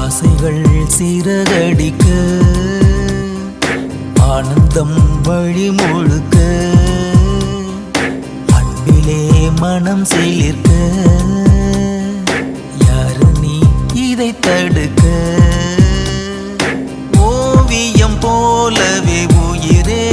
ஆசைகள் சிறகடிக்க ஆனந்தம் வழி முழுக்க அன்பிலே மனம் சிலிர்க்க யாரு நீ இதை தடுக்க ஓவியம் போலவே உயிரே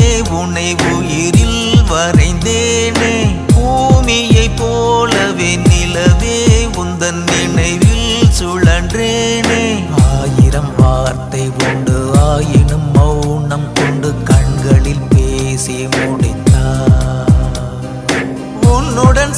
உன்னை உயிரில் வரைந்தேனே பூமியை போலவே நிலவே உந்தன் நினைவில் சுழன்றேனே ஆயிரம் வார்த்தை உண்டு ஆயினும் மௌனம் கொண்டு கண்களில் பேசி முடித்தார் உன்னுடன்